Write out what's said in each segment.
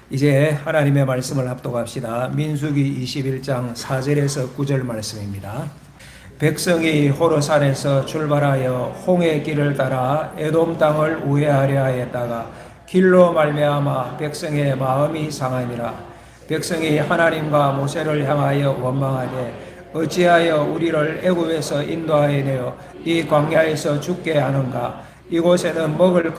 이제 하나님의 말씀을 합독합시다. 민수기 21장 4절에서 9절 말씀입니다. 백성이 호르산에서 출발하여 홍해 길을 따라 에돔 땅을 우회하려 하였다가 길로 말미암아 백성의 마음이 상하니라. 백성이 하나님과 모세를 향하여 원망하되 어찌하여 우리를 애굽에서 인도하여 내어 이 광야에서 죽게 하는가. 이곳에는 먹을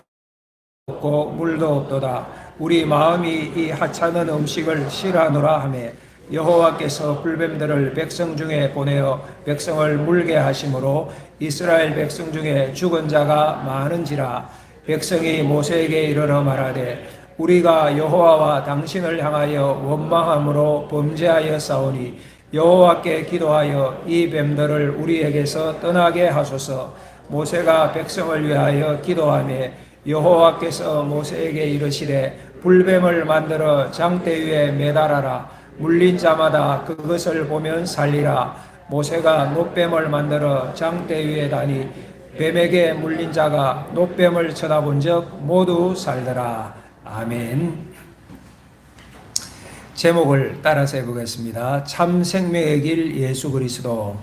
없고 물도 없도다. 우리 마음이 이 하찮은 음식을 싫어하노라 하매 여호와께서 불뱀들을 백성 중에 보내어 백성을 물게 하심으로 이스라엘 백성 중에 죽은 자가 많은지라. 백성이 모세에게 이르러 말하되 우리가 여호와와 당신을 향하여 원망함으로 범죄하여 싸우니 여호와께 기도하여 이 뱀들을 우리에게서 떠나게 하소서. 모세가 백성을 위하여 기도하며 여호와께서 모세에게 이르시되 불뱀을 만들어 장대 위에 매달아라. 물린 자마다 그것을 보면 살리라. 모세가 놋뱀을 만들어 장대 위에 다니 뱀에게 물린 자가 놋뱀을 쳐다본 적 모두 살더라. 아멘. 제목을 따라서 해보겠습니다. 참 생명의 길 예수 그리스도.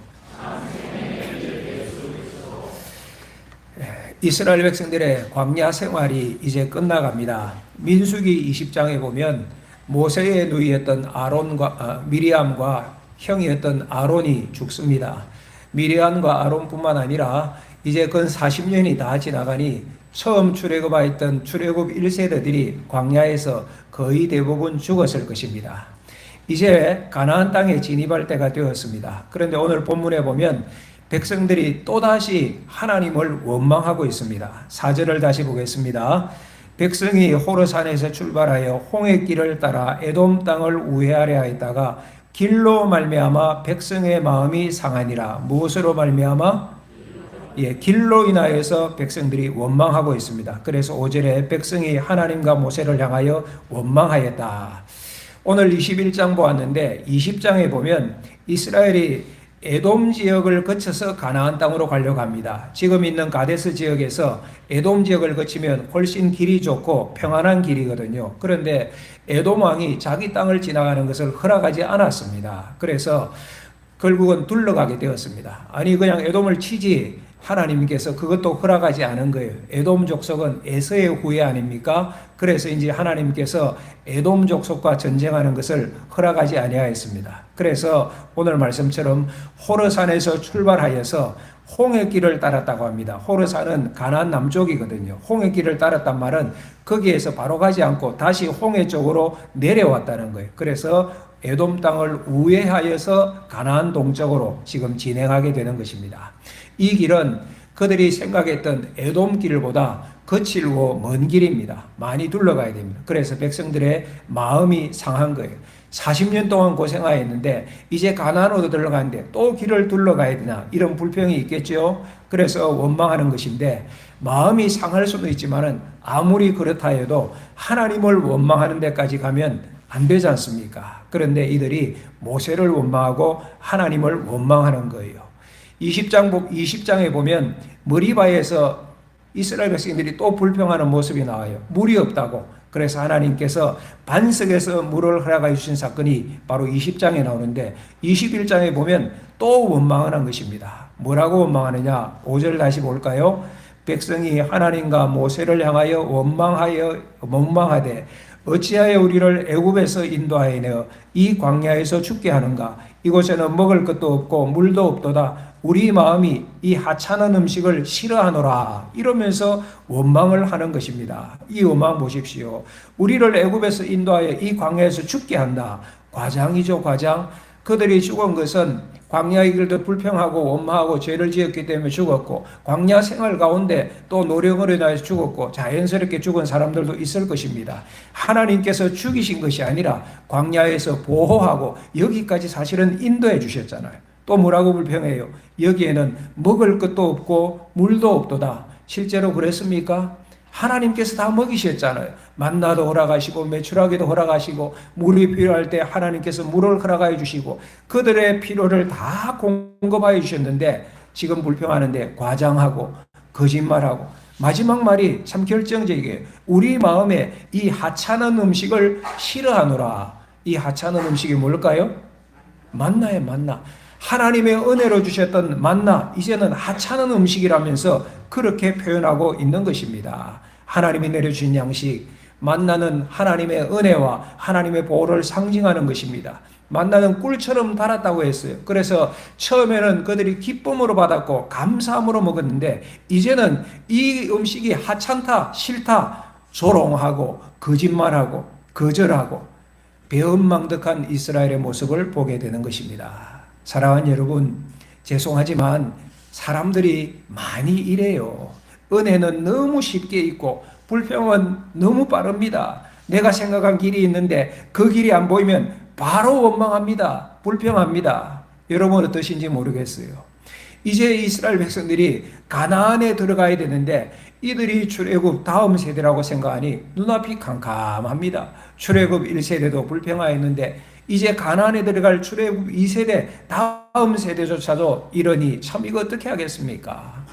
이스라엘 백성들의 광야 생활이 이제 끝나갑니다. 민수기 20장에 보면 모세의 누이였던 미리암과 형이었던 아론이 죽습니다. 미리암과 아론뿐만 아니라 이제 근 40년이 다 지나가니 처음 출애굽하였던 출애굽 1세대들이 광야에서 거의 대부분 죽었을 것입니다. 이제 가나안 땅에 진입할 때가 되었습니다. 그런데 오늘 본문에 보면 백성들이 또다시 하나님을 원망하고 있습니다. 4절을 다시 보겠습니다. 백성이 호르산에서 출발하여 홍해길을 따라 에돔 땅을 우회하려 하였다가 길로 말미암아 백성의 마음이 상하니라. 무엇으로 말미암아? 길로 인하여서 백성들이 원망하고 있습니다. 그래서 5절에 백성이 하나님과 모세를 향하여 원망하였다. 오늘 21장 보았는데 20장에 보면 이스라엘이 에돔 지역을 거쳐서 가나안 땅으로 가려고 합니다. 지금 있는 가데스 지역에서 에돔 지역을 거치면 훨씬 길이 좋고 평안한 길이거든요. 그런데 에돔 왕이 자기 땅을 지나가는 것을 허락하지 않았습니다. 그래서 결국은 둘러가게 되었습니다. 아니 그냥 에돔을 치지 하나님께서 그것도 허락하지 않은 거예요. 에돔 족속은 에서의 후예 아닙니까? 그래서 이제 하나님께서 에돔 족속과 전쟁하는 것을 허락하지 아니하였습니다. 그래서 오늘 말씀처럼 호르산에서 출발하여서 홍해길을 따랐다고 합니다. 호르산은 가나안 남쪽이거든요. 홍해길을 따랐단 말은 거기에서 바로 가지 않고 다시 홍해 쪽으로 내려왔다는 거예요. 그래서 에돔 땅을 우회하여서 가나안 동쪽으로 지금 진행하게 되는 것입니다. 이 길은 그들이 생각했던 에돔 길보다 거칠고 먼 길입니다. 많이 둘러가야 됩니다. 그래서 백성들의 마음이 상한 거예요. 40년 동안 고생하였는데 이제 가나안으로 들어가는데 또 길을 둘러가야 되나 이런 불평이 있겠죠. 그래서 원망하는 것인데 마음이 상할 수도 있지만은 아무리 그렇다 해도 하나님을 원망하는 데까지 가면 안 되지 않습니까? 그런데 이들이 모세를 원망하고 하나님을 원망하는 거예요. 20장에 보면 머리바에서 이스라엘 백성들이 또 불평하는 모습이 나와요. 물이 없다고. 그래서 하나님께서 반석에서 물을 허락해 주신 사건이 바로 20장에 나오는데 21장에 보면 또 원망하는 것입니다. 뭐라고 원망하느냐? 5절 다시 볼까요? 백성이 하나님과 모세를 향하여 원망하되 어찌하여 우리를 애굽에서 인도하여 내어 이 광야에서 죽게 하는가? 이곳에는 먹을 것도 없고 물도 없도다. 우리 마음이 이 하찮은 음식을 싫어하노라. 이러면서 원망을 하는 것입니다. 이 원망 보십시오. 우리를 애굽에서 인도하여 이 광야에서 죽게 한다. 과장이죠, 과장. 그들이 죽은 것은 광야의 길도 불평하고 원망하고 죄를 지었기 때문에 죽었고 광야 생활 가운데 또 노력으로 인하여 죽었고 자연스럽게 죽은 사람들도 있을 것입니다. 하나님께서 죽이신 것이 아니라 광야에서 보호하고 여기까지 사실은 인도해 주셨잖아요. 또 뭐라고 불평해요? 여기에는 먹을 것도 없고 물도 없도다. 실제로 그랬습니까? 하나님께서 다 먹이셨잖아요. 만나도 허락하시고 메추라기도 허락하시고 물이 필요할 때 하나님께서 물을 허락하여 주시고 그들의 필요를 다 공급하여 주셨는데 지금 불평하는데 과장하고 거짓말하고 마지막 말이 참 결정적이에요. 우리 마음에 이 하찮은 음식을 싫어하노라. 이 하찮은 음식이 뭘까요? 만나에 만나. 하나님의 은혜로 주셨던 만나, 이제는 하찮은 음식이라면서 그렇게 표현하고 있는 것입니다. 하나님이 내려주신 양식, 만나는 하나님의 은혜와 하나님의 보호를 상징하는 것입니다. 만나는 꿀처럼 달았다고 했어요. 그래서 처음에는 그들이 기쁨으로 받았고 감사함으로 먹었는데 이제는 이 음식이 하찮다, 싫다, 조롱하고 거짓말하고 거절하고 배은망덕한 이스라엘의 모습을 보게 되는 것입니다. 사랑하는 여러분, 죄송하지만 사람들이 많이 이래요. 은혜는 너무 쉽게 있고 불평은 너무 빠릅니다. 내가 생각한 길이 있는데 그 길이 안 보이면 바로 원망합니다. 불평합니다. 여러분 어떠신지 모르겠어요. 이제 이스라엘 백성들이 가나안에 들어가야 되는데 이들이 출애굽 다음 세대라고 생각하니 눈앞이 캄캄합니다. 출애굽 1세대도 불평하였는데 이제 가나안에 들어갈 출애굽 2세대 다음 세대조차도 이러니 참 이거 어떻게 하겠습니까?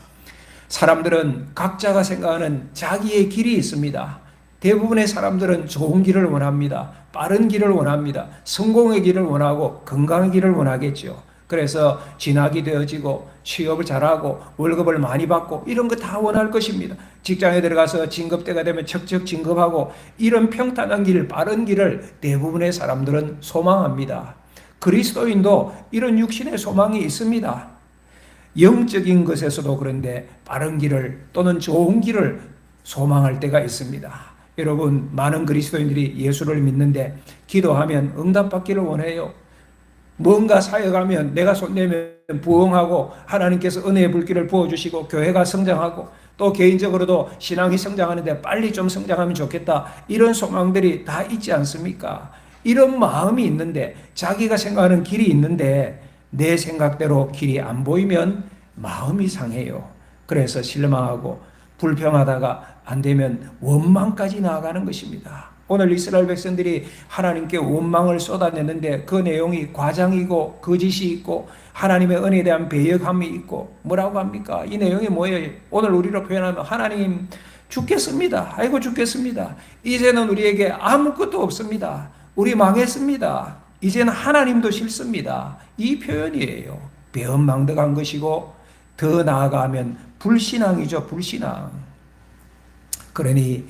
사람들은 각자가 생각하는 자기의 길이 있습니다. 대부분의 사람들은 좋은 길을 원합니다. 빠른 길을 원합니다. 성공의 길을 원하고 건강의 길을 원하겠죠. 그래서 진학이 되어지고 취업을 잘하고 월급을 많이 받고 이런 거 다 원할 것입니다. 직장에 들어가서 진급대가 되면 척척 진급하고 이런 평탄한 길, 빠른 길을 대부분의 사람들은 소망합니다. 그리스도인도 이런 육신의 소망이 있습니다. 영적인 것에서도 그런데 빠른 길을 또는 좋은 길을 소망할 때가 있습니다. 여러분, 많은 그리스도인들이 예수를 믿는데 기도하면 응답받기를 원해요. 뭔가 사역하면 내가 손내면 부흥하고 하나님께서 은혜의 불길을 부어주시고 교회가 성장하고 또 개인적으로도 신앙이 성장하는데 빨리 좀 성장하면 좋겠다. 이런 소망들이 다 있지 않습니까? 이런 마음이 있는데 자기가 생각하는 길이 있는데 내 생각대로 길이 안 보이면 마음이 상해요. 그래서 실망하고 불평하다가 안 되면 원망까지 나아가는 것입니다. 오늘 이스라엘 백성들이 하나님께 원망을 쏟아냈는데 그 내용이 과장이고 거짓이 있고 하나님의 은혜에 대한 배역함이 있고 뭐라고 합니까? 이 내용이 뭐예요? 오늘 우리로 표현하면 하나님 죽겠습니다. 아이고 죽겠습니다. 이제는 우리에게 아무것도 없습니다. 우리 망했습니다. 이제는 하나님도 싫습니다. 이 표현이에요. 배은망덕한 것이고 더 나아가면 불신앙이죠. 불신앙. 그러니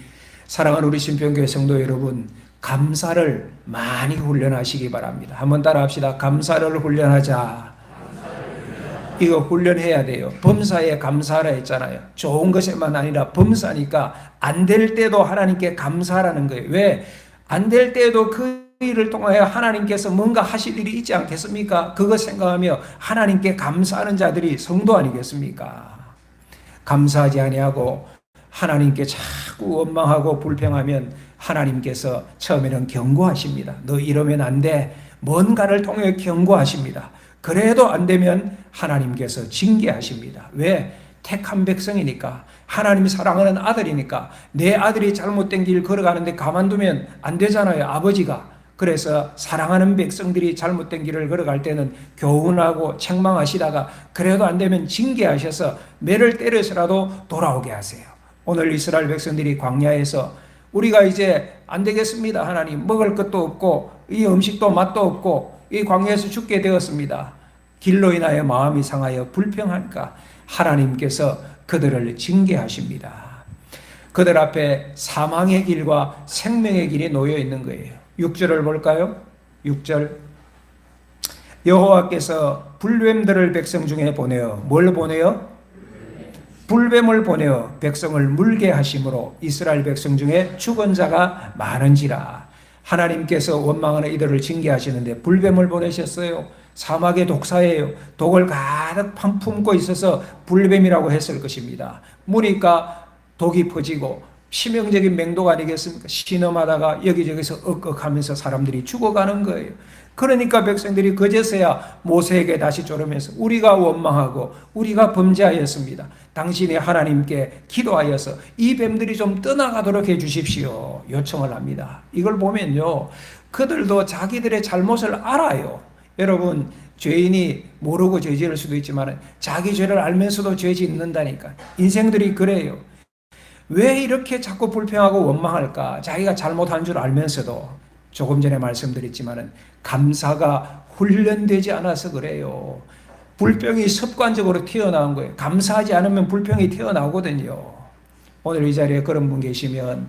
사랑하는 우리 신평교회 성도 여러분, 감사를 많이 훈련하시기 바랍니다. 한번 따라합시다. 감사를 훈련하자. 이거 훈련해야 돼요. 범사에 감사하라 했잖아요. 좋은 것에만 아니라 범사니까 안 될 때도 하나님께 감사하라는 거예요. 왜? 안 될 때도 그 일을 통하여 하나님께서 뭔가 하실 일이 있지 않겠습니까? 그거 생각하며 하나님께 감사하는 자들이 성도 아니겠습니까? 감사하지 아니하고 하나님께 자꾸 원망하고 불평하면 하나님께서 처음에는 경고하십니다. 너 이러면 안 돼. 뭔가를 통해 경고하십니다. 그래도 안 되면 하나님께서 징계하십니다. 왜? 택한 백성이니까, 하나님이 사랑하는 아들이니까. 내 아들이 잘못된 길 걸어가는데 가만두면 안 되잖아요, 아버지가. 그래서 사랑하는 백성들이 잘못된 길을 걸어갈 때는 교훈하고 책망하시다가 그래도 안 되면 징계하셔서 매를 때려서라도 돌아오게 하세요. 오늘 이스라엘 백성들이 광야에서 우리가 이제 안 되겠습니다. 하나님, 먹을 것도 없고 이 음식도 맛도 없고 이 광야에서 죽게 되었습니다. 길로 인하여 마음이 상하여 불평하니까 하나님께서 그들을 징계하십니다. 그들 앞에 사망의 길과 생명의 길이 놓여 있는 거예요. 6절을 볼까요? 6절. 여호와께서 불뱀들을 백성 중에 보내어 뭘 보내어? 불뱀을 보내어 백성을 물게 하심으로 이스라엘 백성 중에 죽은 자가 많은지라. 하나님께서 원망하는 이들을 징계하시는데 불뱀을 보내셨어요. 사막의 독사예요. 독을 가득 품고 있어서 불뱀이라고 했을 것입니다. 무니까 독이 퍼지고 치명적인 맹독 아니겠습니까? 신음하다가 여기저기서 억억하면서 사람들이 죽어가는 거예요. 그러니까 백성들이 그제서야 모세에게 다시 조르면서 우리가 원망하고 우리가 범죄하였습니다. 당신이 하나님께 기도하여서 이 뱀들이 좀 떠나가도록 해주십시오. 요청을 합니다. 이걸 보면요, 그들도 자기들의 잘못을 알아요. 여러분, 죄인이 모르고 죄 지을 수도 있지만 자기 죄를 알면서도 죄 짓는다니까. 인생들이 그래요. 왜 이렇게 자꾸 불평하고 원망할까? 자기가 잘못한 줄 알면서도. 조금 전에 말씀드렸지만 감사가 훈련되지 않아서 그래요. 불평이 습관적으로 튀어나온 거예요. 감사하지 않으면 불평이 튀어나오거든요. 오늘 이 자리에 그런 분 계시면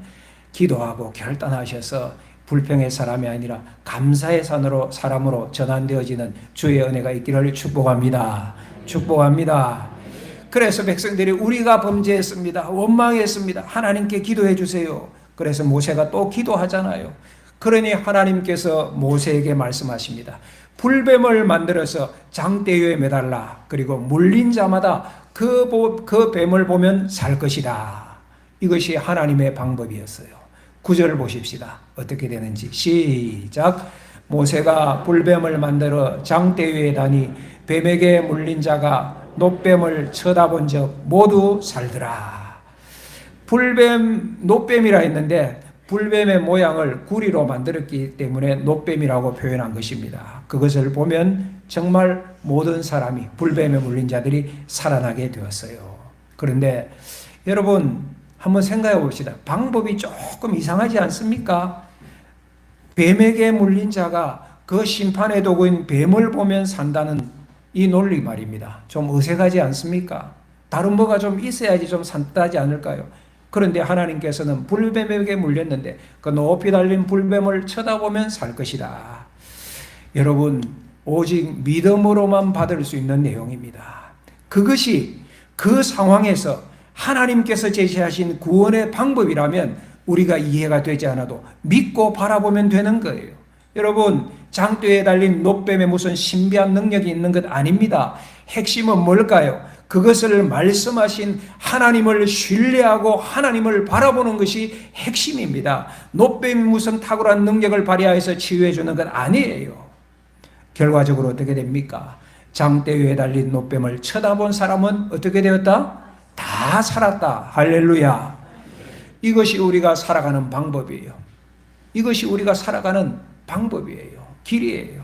기도하고 결단하셔서 불평의 사람이 아니라 감사의 사람으로 전환되어지는 주의 은혜가 있기를 축복합니다. 축복합니다. 그래서 백성들이 우리가 범죄했습니다. 원망했습니다. 하나님께 기도해 주세요. 그래서 모세가 또 기도하잖아요. 그러니 하나님께서 모세에게 말씀하십니다. 불뱀을 만들어서 장대 위에 매달라. 그리고 물린 자마다 그 뱀을 보면 살 것이다. 이것이 하나님의 방법이었어요. 9절을 보십시다. 어떻게 되는지. 시작. 모세가 불뱀을 만들어 장대 위에 다니 뱀에게 물린 자가 놋뱀을 쳐다본 적 모두 살더라. 불뱀, 놋뱀이라 했는데 불뱀의 모양을 구리로 만들었기 때문에 놋뱀이라고 표현한 것입니다. 그것을 보면 정말 모든 사람이 불뱀에 물린 자들이 살아나게 되었어요. 그런데 여러분 한번 생각해 봅시다. 방법이 조금 이상하지 않습니까? 뱀에게 물린 자가 그 심판의 도구인 뱀을 보면 산다는 이 논리 말입니다. 좀 어색하지 않습니까? 다른 뭐가 좀 있어야지 좀 산다지 않을까요? 그런데 하나님께서는 불뱀에게 물렸는데 그 높이 달린 불뱀을 쳐다보면 살 것이다. 여러분 오직 믿음으로만 받을 수 있는 내용입니다. 그것이 그 상황에서 하나님께서 제시하신 구원의 방법이라면 우리가 이해가 되지 않아도 믿고 바라보면 되는 거예요. 여러분 장대에 달린 놋뱀에 무슨 신비한 능력이 있는 것 아닙니다. 핵심은 뭘까요? 그것을 말씀하신 하나님을 신뢰하고 하나님을 바라보는 것이 핵심입니다. 놋뱀이 무슨 탁월한 능력을 발휘해서 치유해 주는 것 아니에요. 결과적으로 어떻게 됩니까? 장대 위에 달린 놋뱀을 쳐다본 사람은 어떻게 되었다? 다 살았다. 할렐루야. 이것이 우리가 살아가는 방법이에요. 이것이 우리가 살아가는 방법이에요. 길이에요.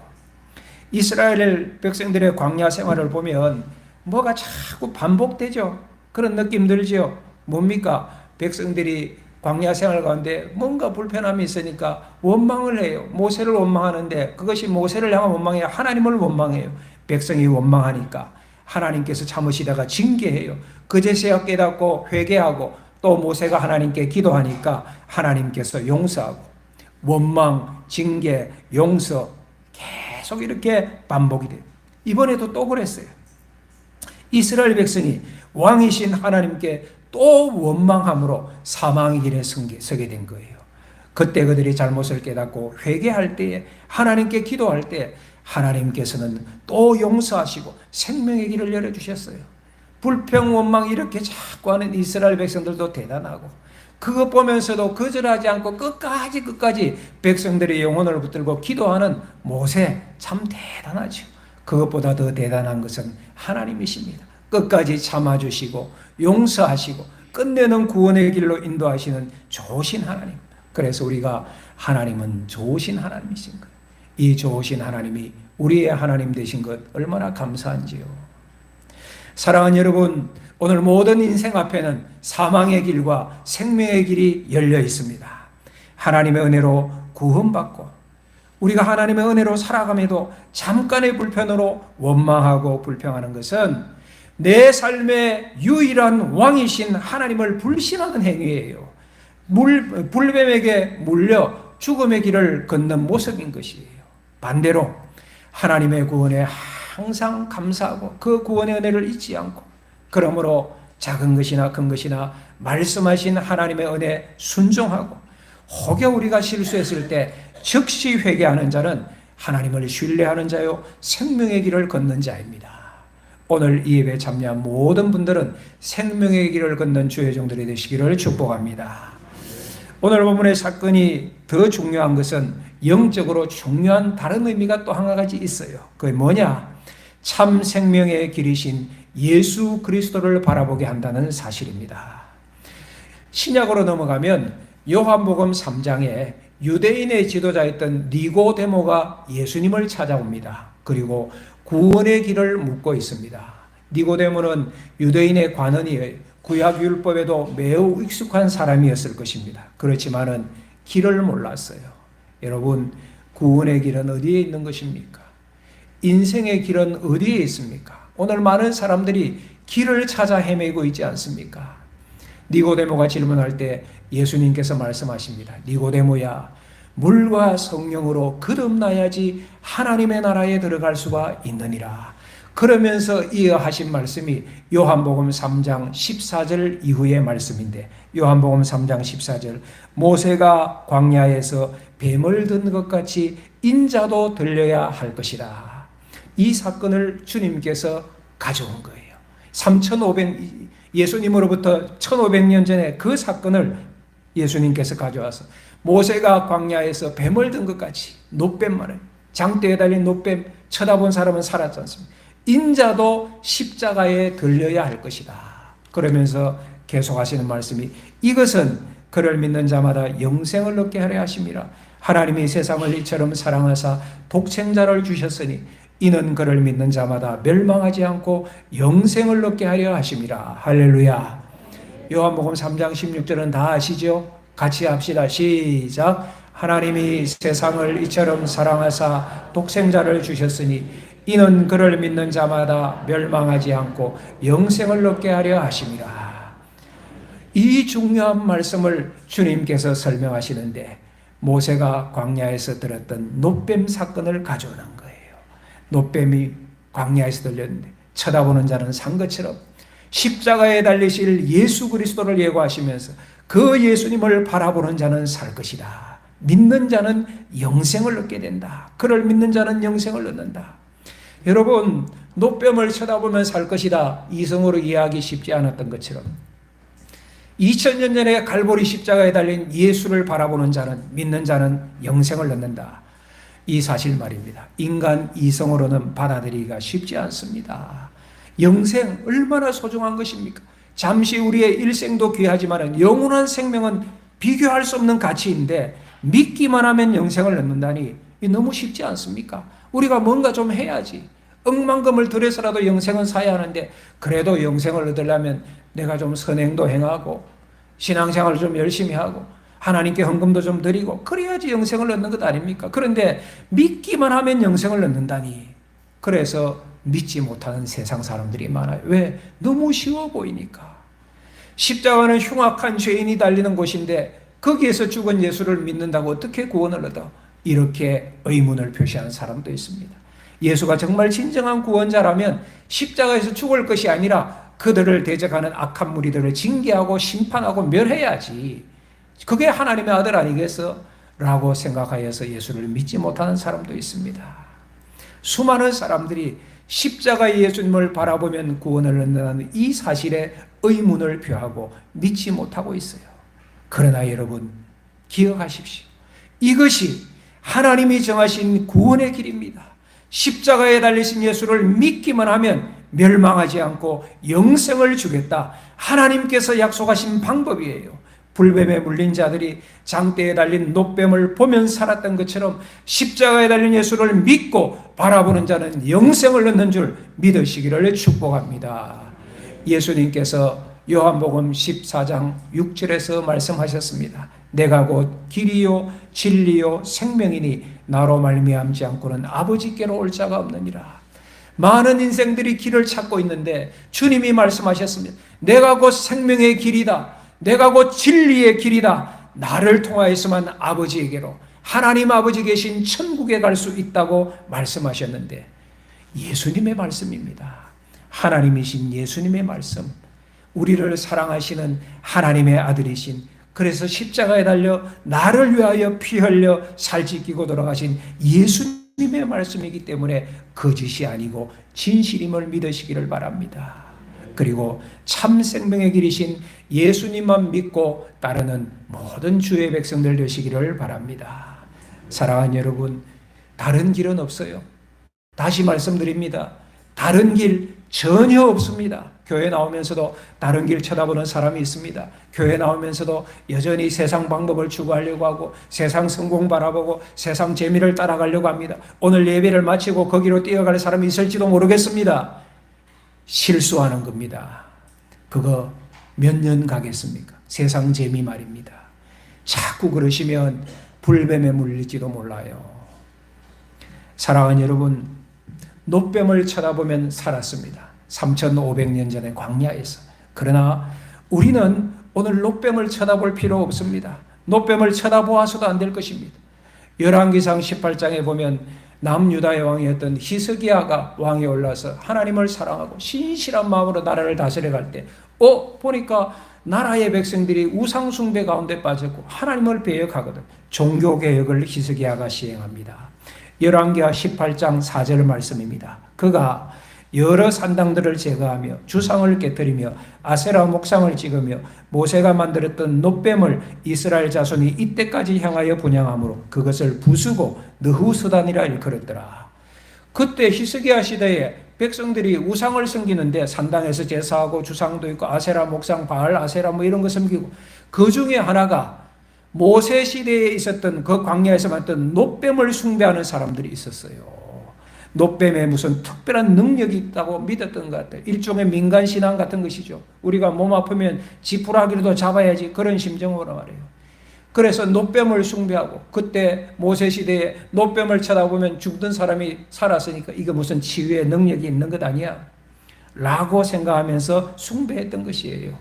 이스라엘 백성들의 광야 생활을 보면 뭐가 자꾸 반복되죠. 그런 느낌 들죠. 뭡니까? 백성들이 광야 생활 가운데 뭔가 불편함이 있으니까 원망을 해요. 모세를 원망하는데 그것이 모세를 향한 원망이 아니라 하나님을 원망해요. 백성이 원망하니까 하나님께서 참으시다가 징계해요. 그제서야 깨닫고 회개하고 또 모세가 하나님께 기도하니까 하나님께서 용서하고 원망, 징계, 용서 계속 이렇게 반복이 돼요. 이번에도 또 그랬어요. 이스라엘 백성이 왕이신 하나님께 또 원망함으로 사망의 길에 서게 된 거예요. 그때 그들이 잘못을 깨닫고 회개할 때에 하나님께 기도할 때 하나님께서는 또 용서하시고 생명의 길을 열어주셨어요. 불평, 원망 이렇게 자꾸 하는 이스라엘 백성들도 대단하고 그것 보면서도 거절하지 않고 끝까지 백성들의 영혼을 붙들고 기도하는 모세 참 대단하죠. 그것보다 더 대단한 것은 하나님이십니다. 끝까지 참아주시고 용서하시고 끝내는 구원의 길로 인도하시는 좋으신 하나님. 그래서 우리가 하나님은 좋으신 하나님이신 거예요. 이 좋으신 하나님이 우리의 하나님 되신 것 얼마나 감사한지요. 사랑하는 여러분, 오늘 모든 인생 앞에는 사망의 길과 생명의 길이 열려 있습니다. 하나님의 은혜로 구원받고 우리가 하나님의 은혜로 살아감에도 잠깐의 불편으로 원망하고 불평하는 것은 내 삶의 유일한 왕이신 하나님을 불신하는 행위예요. 불뱀에게 물려 죽음의 길을 걷는 모습인 것이에요. 반대로 하나님의 구원에 항상 감사하고 그 구원의 은혜를 잊지 않고 그러므로 작은 것이나 큰 것이나 말씀하신 하나님의 은혜에 순종하고 혹여 우리가 실수했을 때 즉시 회개하는 자는 하나님을 신뢰하는 자요 생명의 길을 걷는 자입니다. 오늘 이 예배에 참여한 모든 분들은 생명의 길을 걷는 주의 종들이 되시기를 축복합니다. 오늘 본문의 사건이 더 중요한 것은 영적으로 중요한 다른 의미가 또 한 가지 있어요. 그게 뭐냐? 참 생명의 길이신 예수 그리스도를 바라보게 한다는 사실입니다. 신약으로 넘어가면 요한복음 3장에 유대인의 지도자였던 니고데모가 예수님을 찾아옵니다. 그리고 구원의 길을 묻고 있습니다. 니고데모는 유대인의 관원이에요. 구약 율법에도 매우 익숙한 사람이었을 것입니다. 그렇지만은 길을 몰랐어요. 여러분, 구원의 길은 어디에 있는 것입니까? 인생의 길은 어디에 있습니까? 오늘 많은 사람들이 길을 찾아 헤매고 있지 않습니까? 니고데모가 질문할 때 예수님께서 말씀하십니다. 니고데모야, 물과 성령으로 거듭나야지 하나님의 나라에 들어갈 수가 있느니라. 그러면서 이어하신 말씀이 요한복음 3장 14절 이후의 말씀인데, 요한복음 3장 14절, 모세가 광야에서 뱀을 든 것 같이 인자도 들려야 할 것이라. 이 사건을 주님께서 가져온 거예요. 예수님으로부터 1500년 전에 그 사건을 예수님께서 가져와서 모세가 광야에서 뱀을 든 것 같이, 노뱀만을, 장대에 달린 노뱀 쳐다본 사람은 살았지 않습니까? 인자도 십자가에 들려야 할 것이다. 그러면서 계속하시는 말씀이, 이것은 그를 믿는 자마다 영생을 얻게 하려 하심이라. 하나님이 세상을 이처럼 사랑하사 독생자를 주셨으니 이는 그를 믿는 자마다 멸망하지 않고 영생을 얻게 하려 하심이라. 할렐루야. 요한복음 3장 16절은 다 아시죠? 같이 합시다. 시작. 하나님이 세상을 이처럼 사랑하사 독생자를 주셨으니 이는 그를 믿는 자마다 멸망하지 않고 영생을 얻게 하려 하심이라. 이 중요한 말씀을 주님께서 설명하시는데, 모세가 광야에서 들었던 노뱀 사건을 가져오는 거예요. 노뱀이 광야에서 들렸는데 쳐다보는 자는 산 것처럼 십자가에 달리실 예수 그리스도를 예고하시면서 그 예수님을 바라보는 자는 살 것이다. 믿는 자는 영생을 얻게 된다. 그를 믿는 자는 영생을 얻는다. 여러분, 노뱀을 쳐다보면 살 것이다, 이성으로 이해하기 쉽지 않았던 것처럼 2000년 전에 갈보리 십자가에 달린 예수를 바라보는 자는, 믿는 자는 영생을 얻는다. 이 사실 말입니다. 인간 이성으로는 받아들이기가 쉽지 않습니다. 영생 얼마나 소중한 것입니까? 잠시 우리의 일생도 귀하지만 영원한 생명은 비교할 수 없는 가치인데, 믿기만 하면 영생을 얻는다니 너무 쉽지 않습니까? 우리가 뭔가 좀 해야지. 억만금을 들여서라도 영생은 사야 하는데, 그래도 영생을 얻으려면 내가 좀 선행도 행하고 신앙생활을 좀 열심히 하고 하나님께 헌금도 좀 드리고 그래야지 영생을 얻는 것 아닙니까? 그런데 믿기만 하면 영생을 얻는다니, 그래서 믿지 못하는 세상 사람들이 많아요. 왜? 너무 쉬워 보이니까. 십자가는 흉악한 죄인이 달리는 곳인데 거기에서 죽은 예수를 믿는다고 어떻게 구원을 얻어? 이렇게 의문을 표시하는 사람도 있습니다. 예수가 정말 진정한 구원자라면 십자가에서 죽을 것이 아니라 그들을 대적하는 악한 무리들을 징계하고 심판하고 멸해야지. 그게 하나님의 아들 아니겠어? 라고 생각하여서 예수를 믿지 못하는 사람도 있습니다. 수많은 사람들이 십자가의 예수님을 바라보면 구원을 얻는다는 이 사실에 의문을 표하고 믿지 못하고 있어요. 그러나 여러분, 기억하십시오. 이것이 하나님이 정하신 구원의 길입니다. 십자가에 달리신 예수를 믿기만 하면 멸망하지 않고 영생을 주겠다. 하나님께서 약속하신 방법이에요. 불뱀에 물린 자들이 장대에 달린 노뱀을 보면 살았던 것처럼 십자가에 달린 예수를 믿고 바라보는 자는 영생을 얻는 줄 믿으시기를 축복합니다. 예수님께서 요한복음 14장 6절에서 말씀하셨습니다. 내가 곧 길이요 진리요 생명이니 나로 말미암지 않고는 아버지께로 올 자가 없느니라. 많은 인생들이 길을 찾고 있는데 주님이 말씀하셨습니다. 내가 곧 생명의 길이다. 내가 곧 진리의 길이다. 나를 통하여서만 아버지에게로, 하나님 아버지 계신 천국에 갈 수 있다고 말씀하셨는데, 예수님의 말씀입니다. 하나님이신 예수님의 말씀, 우리를 사랑하시는 하나님의 아들이신, 그래서 십자가에 달려 나를 위하여 피 흘려 살찌끼고 돌아가신 예수님의 말씀이기 때문에 거짓이 아니고 진실임을 믿으시기를 바랍니다. 그리고 참 생명의 길이신 예수님만 믿고 따르는 모든 주의 백성들 되시기를 바랍니다. 사랑하는 여러분, 다른 길은 없어요. 다시 말씀드립니다. 다른 길, 전혀 없습니다. 교회 나오면서도 다른 길 쳐다보는 사람이 있습니다. 교회 나오면서도 여전히 세상 방법을 추구하려고 하고 세상 성공 바라보고 세상 재미를 따라가려고 합니다. 오늘 예배를 마치고 거기로 뛰어갈 사람이 있을지도 모르겠습니다. 실수하는 겁니다. 그거 몇 년 가겠습니까? 세상 재미 말입니다. 자꾸 그러시면 불뱀에 물릴지도 몰라요. 사랑하는 여러분, 놋뱀을 쳐다보면 살았습니다. 3500년 전에 광야에서. 그러나 우리는 오늘 놋뱀을 쳐다볼 필요 없습니다. 놋뱀을 쳐다보아서도 안 될 것입니다. 열왕기상 18장에 보면 남유다의 왕이었던 히스기야가 왕에 올라서 하나님을 사랑하고 신실한 마음으로 나라를 다스려갈 때 보니까 나라의 백성들이 우상 숭배 가운데 빠졌고 하나님을 배역하거든. 종교개혁을 히스기야가 시행합니다. 열왕기하 18장 4절 말씀입니다. 그가 여러 산당들을 제거하며 주상을 깨뜨리며 아세라 목상을 찍으며 모세가 만들었던 놋뱀을 이스라엘 자손이 이때까지 향하여 분향함으로 그것을 부수고 느후스단이라 일컬었더라. 그때 히스기야 시대에 백성들이 우상을 섬기는데 산당에서 제사하고 주상도 있고 아세라 목상, 바알 아세라 이런 거 섬기고, 그 중에 하나가 모세 시대에 있었던 그 광야에서 만든 놋뱀을 숭배하는 사람들이 있었어요. 놋뱀에 무슨 특별한 능력이 있다고 믿었던 것 같아요. 일종의 민간신앙 같은 것이죠. 우리가 몸 아프면 지푸라기라도 잡아야지, 그런 심정으로 말해요. 그래서 놋뱀을 숭배하고, 그때 모세 시대에 놋뱀을 쳐다보면 죽던 사람이 살았으니까 이게 무슨 치유의 능력이 있는 것 아니야 라고 생각하면서 숭배했던 것이에요.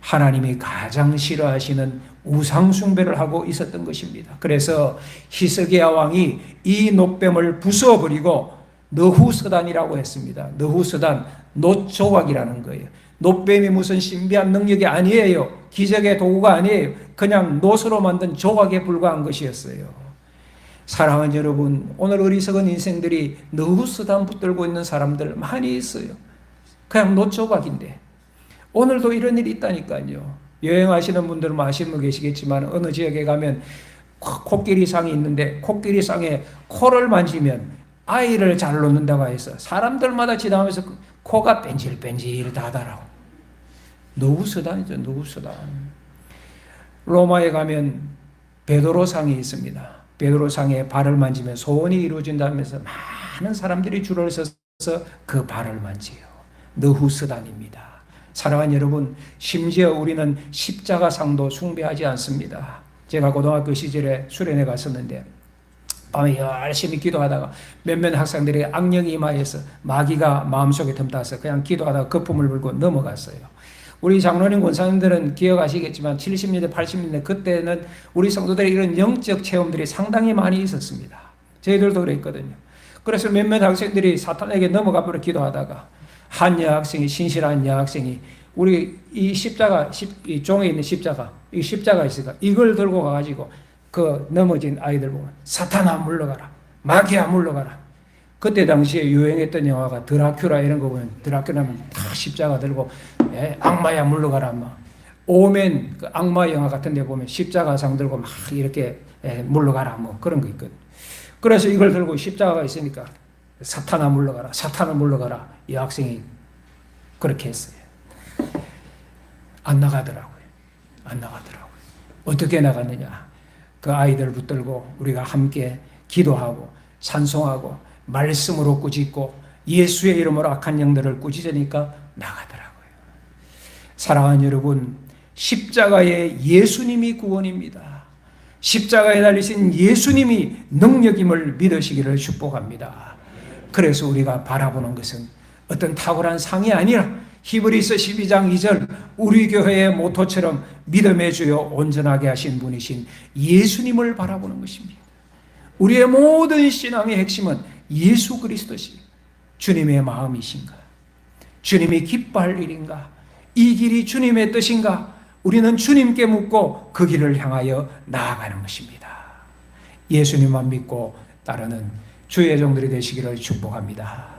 하나님이 가장 싫어하시는 우상 숭배를 하고 있었던 것입니다. 그래서 히스기야 왕이 이 놋뱀을 부숴버리고 느후스단이라고 했습니다. 느후스단, 놋조각이라는 거예요. 놋뱀이 무슨 신비한 능력이 아니에요. 기적의 도구가 아니에요. 그냥 놋으로 만든 조각에 불과한 것이었어요. 사랑하는 여러분, 오늘 어리석은 인생들이 느후스단 붙들고 있는 사람들 많이 있어요. 그냥 놋조각인데. 오늘도 이런 일이 있다니까요. 여행하시는 분들은 아시는 분 계시겠지만 어느 지역에 가면 코끼리상이 있는데 코끼리상에 코를 만지면 아이를 잘 놓는다고 해서 사람들마다 지나가면서 코가 뺀질뺀질하다라고. 느후스단이죠, 느후스단. 로마에 가면 베드로상이 있습니다. 베드로상에 발을 만지면 소원이 이루어진다면서 많은 사람들이 줄을 서서 그 발을 만지요. 느후스단입니다. 사랑하는 여러분, 심지어 우리는 십자가상도 숭배하지 않습니다. 제가 고등학교 시절에 수련회 갔었는데 밤에 열심히 기도하다가 몇몇 학생들이 악령이 임하여서 마귀가 마음속에 틈타서 그냥 기도하다가 거품을 불고 넘어갔어요. 우리 장로님 권사님들은 기억하시겠지만 70년대 80년대 그때는 우리 성도들의 이런 영적 체험들이 상당히 많이 있었습니다. 저희들도 그랬거든요. 그래서 몇몇 학생들이 사탄에게 넘어가 버려 기도하다가 한 여학생이, 신실한 여학생이 우리 이 십자가, 이 종에 있는 십자가, 이 십자가 있으니까 이걸 들고 가가지고 그 넘어진 아이들 보면 사탄아 물러가라, 마귀야 물러가라. 그때 당시에 유행했던 영화가 드라큘라 이런 거 보면 드라큘라면 다 십자가 들고 악마야 물러가라 막. 오멘 그 악마 영화 같은 데 보면 십자가상 들고 막 이렇게 물러가라 뭐 그런 거 있거든. 그래서 이걸 들고 십자가가 있으니까 사탄아 물러가라, 사탄아 물러가라. 이 학생이 그렇게 했어요. 안 나가더라고요. 안 나가더라고요. 어떻게 나갔느냐? 그 아이들 붙들고 우리가 함께 기도하고 찬송하고 말씀으로 꾸짖고 예수의 이름으로 악한 영들을 꾸짖으니까 나가더라고요. 사랑하는 여러분, 십자가에 예수님이 구원입니다. 십자가에 달리신 예수님이 능력임을 믿으시기를 축복합니다. 그래서 우리가 바라보는 것은 어떤 탁월한 상이 아니라 히브리서 12장 2절 우리 교회의 모토처럼 믿음의 주요 온전하게 하신 분이신 예수님을 바라보는 것입니다. 우리의 모든 신앙의 핵심은 예수 그리스도시 주님의 마음이신가? 주님이 기뻐할 일인가? 이 길이 주님의 뜻인가? 우리는 주님께 묻고 그 길을 향하여 나아가는 것입니다. 예수님만 믿고 따르는 주의 종들이 되시기를 축복합니다.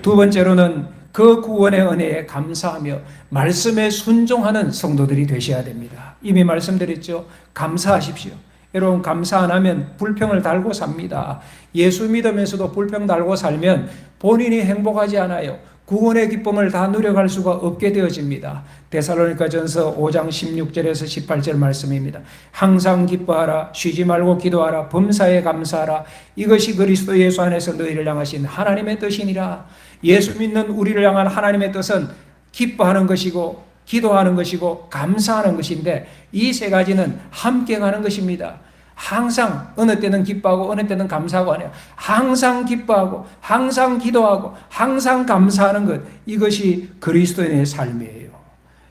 두 번째로는 그 구원의 은혜에 감사하며 말씀에 순종하는 성도들이 되셔야 됩니다. 이미 말씀드렸죠. 감사하십시오. 여러분, 감사 안 하면 불평을 달고 삽니다. 예수 믿으면서도 불평 달고 살면 본인이 행복하지 않아요. 구원의 기쁨을 다 누려갈 수가 없게 되어집니다. 데살로니가전서 5장 16절에서 18절 말씀입니다. 항상 기뻐하라, 쉬지 말고 기도하라, 범사에 감사하라. 이것이 그리스도 예수 안에서 너희를 향하신 하나님의 뜻이니라. 예수 믿는 우리를 향한 하나님의 뜻은 기뻐하는 것이고 기도하는 것이고 감사하는 것인데, 이 세 가지는 함께 가는 것입니다. 항상 어느 때는 기뻐하고 어느 때는 감사하고 하네요. 항상 기뻐하고 항상 기도하고 항상 감사하는 것, 이것이 그리스도인의 삶이에요.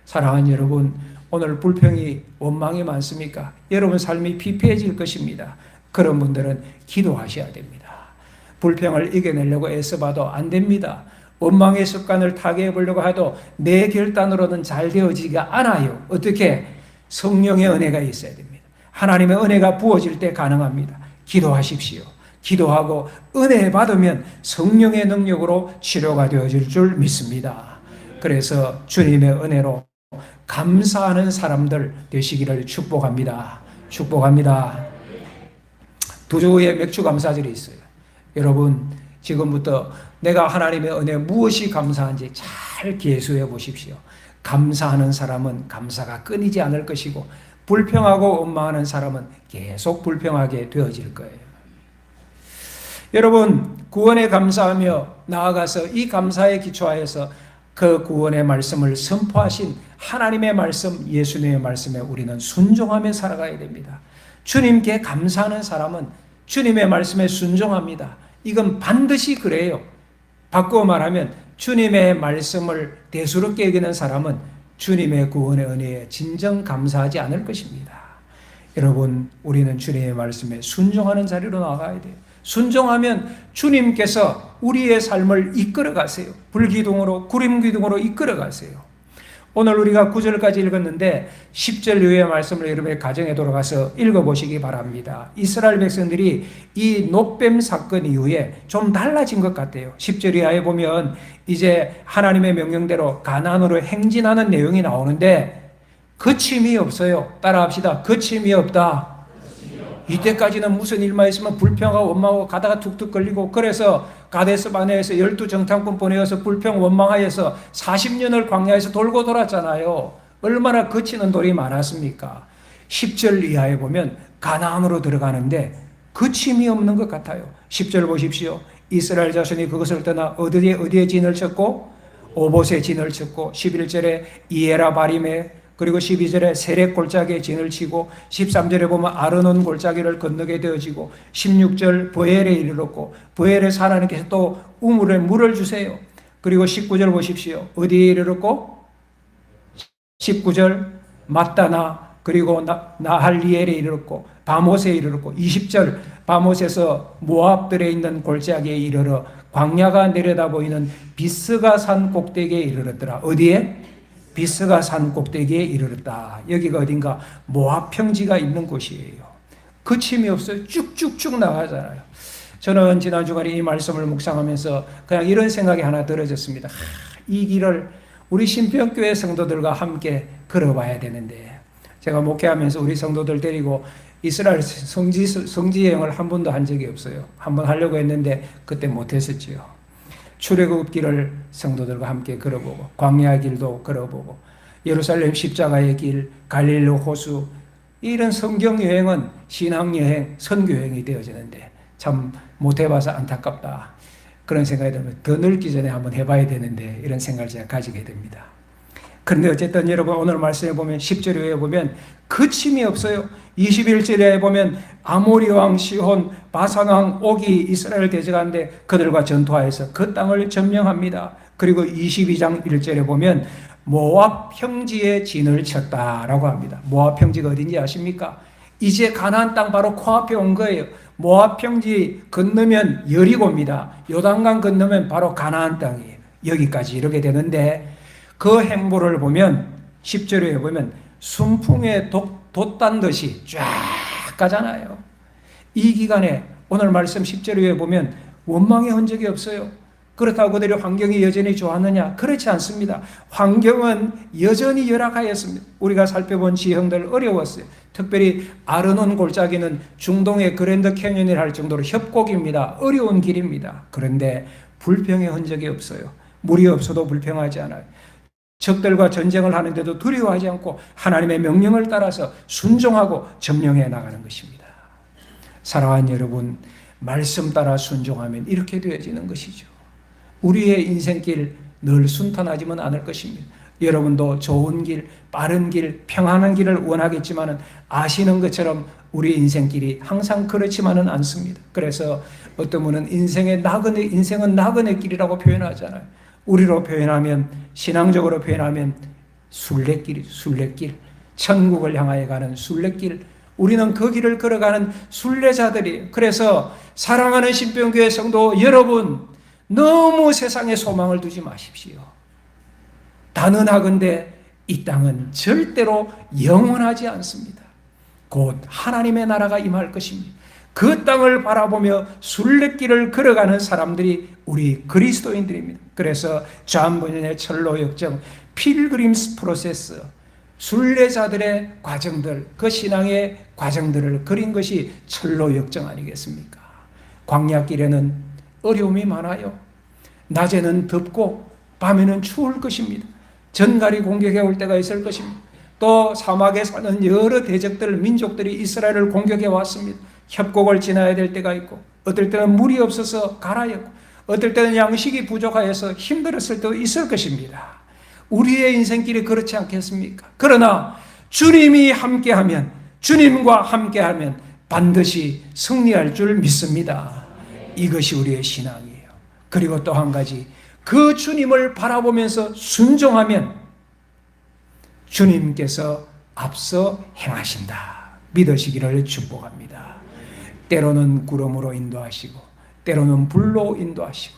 사랑하는 여러분, 오늘 불평이 원망이 많습니까? 여러분 삶이 피폐해질 것입니다. 그런 분들은 기도하셔야 됩니다. 불평을 이겨내려고 애써봐도 안 됩니다. 원망의 습관을 타개해 보려고 해도 내 결단으로는 잘 되어지지가 않아요. 어떻게? 성령의 은혜가 있어야 됩니다. 하나님의 은혜가 부어질 때 가능합니다. 기도하십시오. 기도하고 은혜 받으면 성령의 능력으로 치료가 되어질 줄 믿습니다. 그래서 주님의 은혜로 감사하는 사람들 되시기를 축복합니다. 축복합니다. 두 주의 맥주 감사절이 있어요. 여러분, 지금부터 내가 하나님의 은혜 무엇이 감사한지 잘 계수해 보십시오. 감사하는 사람은 감사가 끊이지 않을 것이고, 불평하고 원망하는 사람은 계속 불평하게 되어질 거예요. 여러분, 구원에 감사하며 나아가서 이 감사에 기초하여서 그 구원의 말씀을 선포하신 하나님의 말씀, 예수님의 말씀에 우리는 순종하며 살아가야 됩니다. 주님께 감사하는 사람은 주님의 말씀에 순종합니다. 이건 반드시 그래요. 바꾸어 말하면 주님의 말씀을 대수롭게 여기는 사람은 주님의 구원의 은혜에 진정 감사하지 않을 것입니다. 여러분, 우리는 주님의 말씀에 순종하는 자리로 나가야 돼요. 순종하면 주님께서 우리의 삶을 이끌어 가세요. 불기둥으로, 구림기둥으로 이끌어 가세요. 오늘 우리가 9절까지 읽었는데 10절 이후의 말씀을 여러분의 가정에 돌아가서 읽어보시기 바랍니다. 이스라엘 백성들이 이 놋뱀 사건 이후에 좀 달라진 것 같아요. 10절 이하에 보면 이제 하나님의 명령대로 가나안으로 행진하는 내용이 나오는데 거침이 없어요. 따라합시다. 거침이 없다. 이때까지는 무슨 일만 있으면 불평하고 원망하고 가다가 툭툭 걸리고, 그래서 가데스 바네아에서 12정탐꾼 보내어서 불평 원망하여서 40년을 광야에서 돌고 돌았잖아요. 얼마나 거치는 돌이 많았습니까? 10절 이하에 보면 가나안으로 들어가는데 거침이 없는 것 같아요. 10절 보십시오. 이스라엘 자손이 그것을 떠나 어디에 진을 쳤고? 오봇에 진을 쳤고, 11절에 이에라 바림에, 그리고 12절에 세렉 골짜기에 진을 치고, 13절에 보면 아르논 골짜기를 건너게 되어지고, 16절 브엘에 이르렀고, 브엘에서 하나님께서 또 우물에 물을 주세요. 그리고 19절 보십시오. 어디에 이르렀고? 19절 마따나, 그리고 나할리엘에 이르렀고, 바못에 이르렀고, 20절 바못에서 모압들에 있는 골짜기에 이르러 광야가 내려다 보이는 비스가 산 꼭대기에 이르렀더라. 어디에? 비스가 산 꼭대기에 이르렀다. 여기가 어딘가 모압 평지가 있는 곳이에요. 거침이 없어요. 쭉쭉쭉 나가잖아요. 저는 지난 주간에 이 말씀을 묵상하면서 그냥 이런 생각이 하나 들어졌습니다. 이 길을 우리 신평교회 성도들과 함께 걸어봐야 되는데, 제가 목회하면서 우리 성도들 데리고 이스라엘 성지 여행을 한 번도 한 적이 없어요. 한 번 하려고 했는데 그때 못했었지요. 출애굽 길을 성도들과 함께 걸어보고, 광야 길도 걸어보고, 예루살렘 십자가의 길, 갈릴리 호수, 이런 성경 여행은 신앙 여행, 선교 여행이 되어지는데 참 못해봐서 안타깝다. 그런 생각이 들면 더 늙기 전에 한번 해봐야 되는데, 이런 생각을 제가 가지게 됩니다. 그런데 어쨌든 여러분, 오늘 말씀에 보면 10절에 보면 거침이 없어요. 21절에 보면 아모리 왕 시혼, 바산 왕 옥이 이스라엘 대적하는데 그들과 전투하여서 그 땅을 점령합니다. 그리고 22장 1절에 보면 모압 평지에 진을 쳤다라고 합니다. 모압 평지가 어딘지 아십니까? 이제 가나안 땅 바로 코앞에 온 거예요. 모압 평지 건너면 여리고입니다. 요단강 건너면 바로 가나안 땅이에요. 여기까지 이르게 되는데, 그 행보를 보면 10절에 보면 순풍에 돛단 듯이 쫙 가잖아요. 이 기간에 오늘 말씀 10절에 보면 원망의 흔적이 없어요. 그렇다고 그들의 환경이 여전히 좋았느냐? 그렇지 않습니다. 환경은 여전히 열악하였습니다. 우리가 살펴본 지형들 어려웠어요. 특별히 아르논 골짜기는 중동의 그랜드 캐년이라 할 정도로 협곡입니다. 어려운 길입니다. 그런데 불평의 흔적이 없어요. 물이 없어도 불평하지 않아요. 적들과 전쟁을 하는데도 두려워하지 않고 하나님의 명령을 따라서 순종하고 점령해 나가는 것입니다. 사랑하는 여러분, 말씀 따라 순종하면 이렇게 되어지는 것이죠. 우리의 인생길 늘 순탄하지는 않을 것입니다. 여러분도 좋은 길, 빠른 길, 평안한 길을 원하겠지만 아시는 것처럼 우리 인생길이 항상 그렇지만은 않습니다. 그래서 어떤 분은 인생은 나그네 길이라고 표현하잖아요. 우리로 표현하면, 신앙적으로 표현하면 순례길, 천국을 향하여 가는 순례길. 우리는 그 길을 걸어가는 순례자들이에요. 그래서 사랑하는 신병교회 성도 여러분, 너무 세상에 소망을 두지 마십시오. 단언하건대 이 땅은 절대로 영원하지 않습니다. 곧 하나님의 나라가 임할 것입니다. 그 땅을 바라보며 순례길을 걸어가는 사람들이 우리 그리스도인들입니다. 그래서 존 버년의 철로 역정, 필그림스 프로세스, 순례자들의 과정들, 그 신앙의 과정들을 그린 것이 철로 역정 아니겠습니까? 광야길에는 어려움이 많아요. 낮에는 덥고 밤에는 추울 것입니다. 전갈이 공격해 올 때가 있을 것입니다. 또 사막에 사는 여러 대적들, 민족들이 이스라엘을 공격해 왔습니다. 협곡을 지나야 될 때가 있고, 어떨 때는 물이 없어서 가라였고, 어떨 때는 양식이 부족하여서 힘들었을 때도 있을 것입니다. 우리의 인생길이 그렇지 않겠습니까? 그러나 주님이 함께하면, 주님과 함께하면 반드시 승리할 줄 믿습니다. 이것이 우리의 신앙이에요. 그리고 또 한 가지, 그 주님을 바라보면서 순종하면 주님께서 앞서 행하신다. 믿으시기를 축복합니다. 때로는 구름으로 인도하시고 때로는 불로 인도하시고,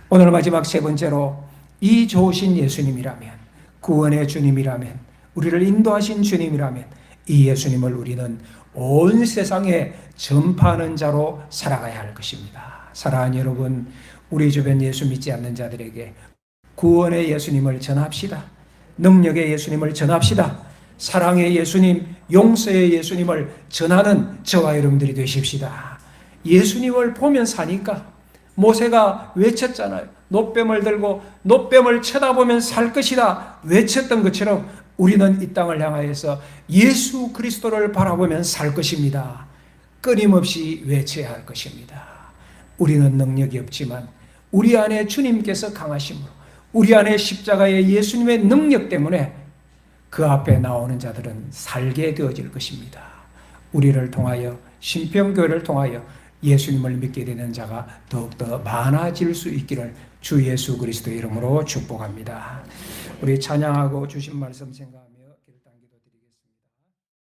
오늘 마지막 세 번째로 이 좋으신 예수님이라면, 구원의 주님이라면, 우리를 인도하신 주님이라면 이 예수님을 우리는 온 세상에 전파하는 자로 살아가야 할 것입니다. 사랑하는 여러분, 우리 주변 예수 믿지 않는 자들에게 구원의 예수님을 전합시다. 능력의 예수님을 전합시다. 사랑의 예수님, 용서의 예수님을 전하는 저와 여러분들이 되십시다. 예수님을 보면 사니까 모세가 외쳤잖아요. 노뱀을 들고 노뱀을 쳐다보면 살 것이다 외쳤던 것처럼 우리는 이 땅을 향하여서 예수 그리스도를 바라보면 살 것입니다. 끊임없이 외쳐야 할 것입니다. 우리는 능력이 없지만 우리 안에 주님께서 강하심으로, 우리 안에 십자가의 예수님의 능력 때문에 그 앞에 나오는 자들은 살게 되어질 것입니다. 우리를 통하여, 신평교회를 통하여 예수님을 믿게 되는 자가 더욱더 많아질 수 있기를 주 예수 그리스도의 이름으로 축복합니다. 우리 찬양하고 주신 말씀 생각